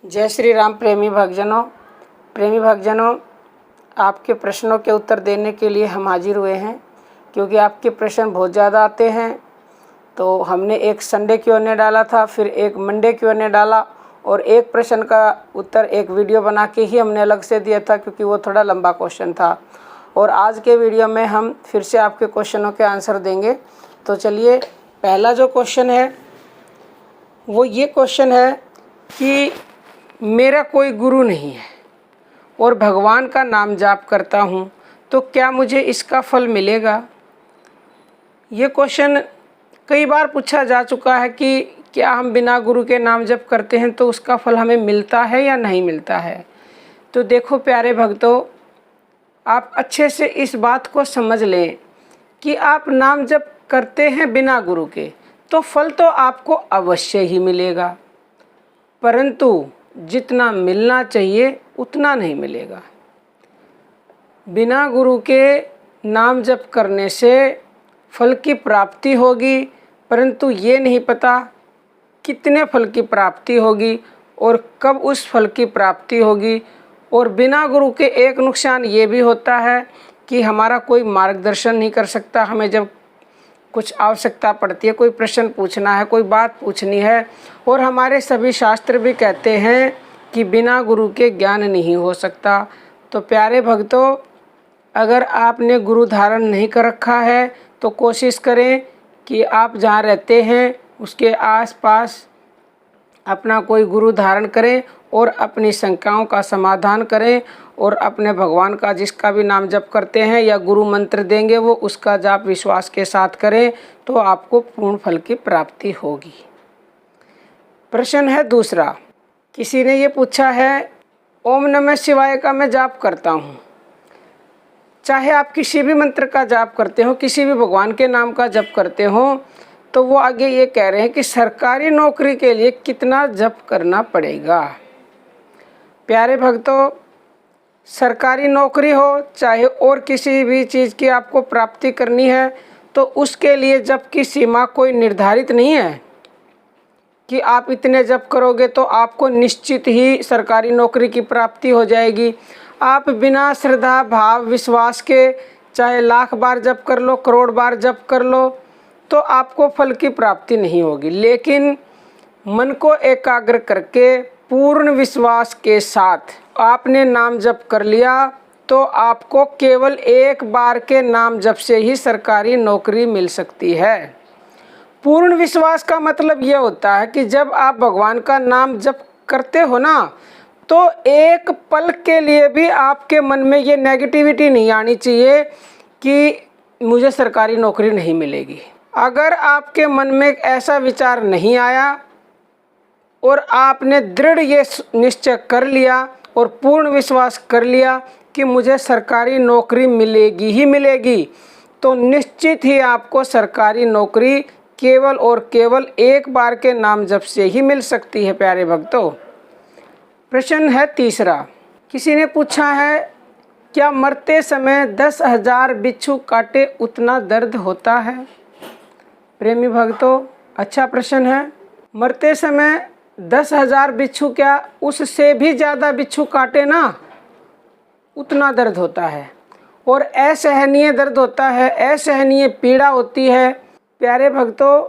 जय श्री राम। प्रेमी भक्तजनों, आपके प्रश्नों के उत्तर देने के लिए हम हाजिर हुए हैं, क्योंकि आपके प्रश्न बहुत ज़्यादा आते हैं। तो हमने एक संडे Q&A डाला था, फिर एक मंडे Q&A डाला और एक प्रश्न का उत्तर एक वीडियो बना के ही हमने अलग से दिया था, क्योंकि वो थोड़ा लंबा क्वेश्चन था। और आज के वीडियो में हम फिर से आपके क्वेश्चनों के आंसर देंगे। तो चलिए, पहला जो क्वेश्चन है वो ये क्वेश्चन है कि मेरा कोई गुरु नहीं है और भगवान का नाम जाप करता हूँ, तो क्या मुझे इसका फल मिलेगा? ये क्वेश्चन कई बार पूछा जा चुका है कि क्या हम बिना गुरु के नाम जप करते हैं तो उसका फल हमें मिलता है या नहीं मिलता है। तो देखो प्यारे भक्तों, आप अच्छे से इस बात को समझ लें कि आप नाम जप करते हैं बिना गुरु के, तो फल तो आपको अवश्य ही मिलेगा, परंतु जितना मिलना चाहिए उतना नहीं मिलेगा। बिना गुरु के नाम जप करने से फल की प्राप्ति होगी, परंतु ये नहीं पता कितने फल की प्राप्ति होगी और कब उस फल की प्राप्ति होगी। और बिना गुरु के एक नुकसान ये भी होता है कि हमारा कोई मार्गदर्शन नहीं कर सकता। हमें जब कुछ आवश्यकता पड़ती है, कोई प्रश्न पूछना है, कोई बात पूछनी है, और हमारे सभी शास्त्र भी कहते हैं कि बिना गुरु के ज्ञान नहीं हो सकता। तो प्यारे भक्तों, अगर आपने गुरु धारण नहीं कर रखा है तो कोशिश करें कि आप जहाँ रहते हैं उसके आसपास अपना कोई गुरु धारण करें और अपनी शंकाओं का समाधान करें, और अपने भगवान का जिसका भी नाम जप करते हैं या गुरु मंत्र देंगे वो उसका जाप विश्वास के साथ करें, तो आपको पूर्ण फल की प्राप्ति होगी। प्रश्न है दूसरा। किसी ने ये पूछा है, ओम नमः शिवाय का मैं जाप करता हूँ। चाहे आप किसी भी मंत्र का जाप करते हो, किसी भी भगवान के नाम का जप करते हो, तो वो आगे ये कह रहे हैं कि सरकारी नौकरी के लिए कितना जप करना पड़ेगा। प्यारे भक्तों, सरकारी नौकरी हो चाहे और किसी भी चीज़ की आपको प्राप्ति करनी है, तो उसके लिए जप की सीमा कोई निर्धारित नहीं है कि आप इतने जप करोगे तो आपको निश्चित ही सरकारी नौकरी की प्राप्ति हो जाएगी। आप बिना श्रद्धा भाव विश्वास के चाहे लाख बार जप कर लो, करोड़ बार जप कर लो, तो आपको फल की प्राप्ति नहीं होगी। लेकिन मन को एकाग्र करके पूर्ण विश्वास के साथ आपने नाम जप कर लिया, तो आपको केवल एक बार के नाम जप से ही सरकारी नौकरी मिल सकती है। पूर्ण विश्वास का मतलब यह होता है कि जब आप भगवान का नाम जप करते हो ना, तो एक पल के लिए भी आपके मन में ये नेगेटिविटी नहीं आनी चाहिए कि मुझे सरकारी नौकरी नहीं मिलेगी। अगर आपके मन में ऐसा विचार नहीं आया और आपने दृढ़ ये निश्चय कर लिया और पूर्ण विश्वास कर लिया कि मुझे सरकारी नौकरी मिलेगी ही मिलेगी, तो निश्चित ही आपको सरकारी नौकरी केवल और केवल एक बार के नाम जप से ही मिल सकती है। प्यारे भक्तों, प्रश्न है तीसरा। किसी ने पूछा है, क्या मरते समय 10,000 बिच्छू काटे उतना दर्द होता है? प्रेमी भक्तों, अच्छा प्रश्न है। मरते समय 10,000 बिच्छू, क्या उससे भी ज़्यादा बिच्छू काटे ना, उतना दर्द होता है, और असहनीय दर्द होता है, असहनीय पीड़ा होती है। प्यारे भक्तों,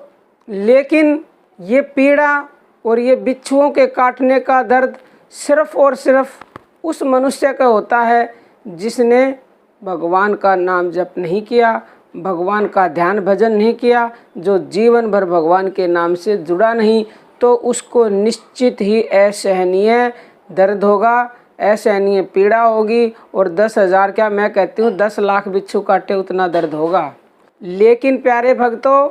लेकिन ये पीड़ा और ये बिच्छुओं के काटने का दर्द सिर्फ और सिर्फ उस मनुष्य का होता है जिसने भगवान का नाम जप नहीं किया, भगवान का ध्यान भजन नहीं किया, जो जीवन भर भगवान के नाम से जुड़ा नहीं, तो उसको निश्चित ही असहनीय दर्द होगा, असहनीय पीड़ा होगी। और 10,000 क्या, मैं कहती हूँ 10 लाख बिच्छू काटे उतना दर्द होगा। लेकिन प्यारे भक्तों,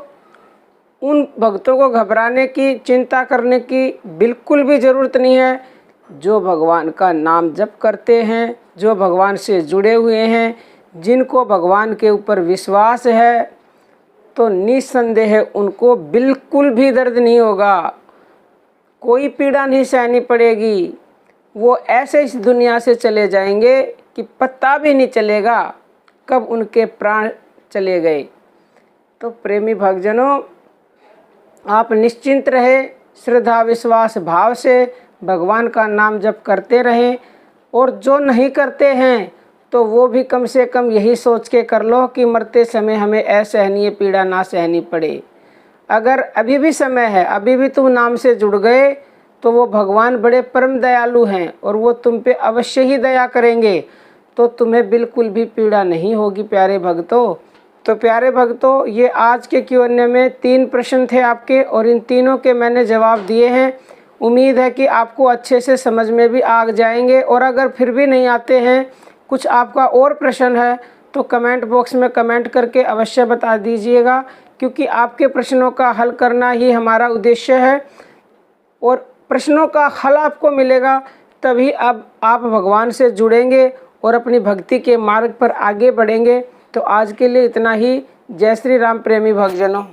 उन भक्तों को घबराने की, चिंता करने की बिल्कुल भी ज़रूरत नहीं है। जो भगवान का नाम जप करते हैं, जो भगवान से जुड़े हुए हैं, जिनको भगवान के ऊपर विश्वास है, तो निस्संदेह उनको बिल्कुल भी दर्द नहीं होगा, कोई पीड़ा नहीं सहनी पड़ेगी। वो ऐसे इस दुनिया से चले जाएंगे कि पता भी नहीं चलेगा कब उनके प्राण चले गए। तो प्रेमी भक्तजनों, आप निश्चिंत रहे, श्रद्धा विश्वास भाव से भगवान का नाम जप करते रहें। और जो नहीं करते हैं तो वो भी कम से कम यही सोच के कर लो कि मरते समय हमें असहनीय पीड़ा ना सहनी पड़े। अगर अभी भी समय है, अभी भी तुम नाम से जुड़ गए तो वो भगवान बड़े परम दयालु हैं और वो तुम पे अवश्य ही दया करेंगे, तो तुम्हें बिल्कुल भी पीड़ा नहीं होगी प्यारे भक्तों। तो प्यारे भक्तों, ये आज के Q&A में 3 प्रश्न थे आपके और इन तीनों के मैंने जवाब दिए हैं। उम्मीद है कि आपको अच्छे से समझ में भी आ जाएंगे। और अगर फिर भी नहीं आते हैं, कुछ आपका और प्रश्न है तो कमेंट बॉक्स में कमेंट करके अवश्य बता दीजिएगा, क्योंकि आपके प्रश्नों का हल करना ही हमारा उद्देश्य है। और प्रश्नों का हल आपको मिलेगा तभी अब आप भगवान से जुड़ेंगे और अपनी भक्ति के मार्ग पर आगे बढ़ेंगे। तो आज के लिए इतना ही। जय श्री राम प्रेमी भक्तजनों।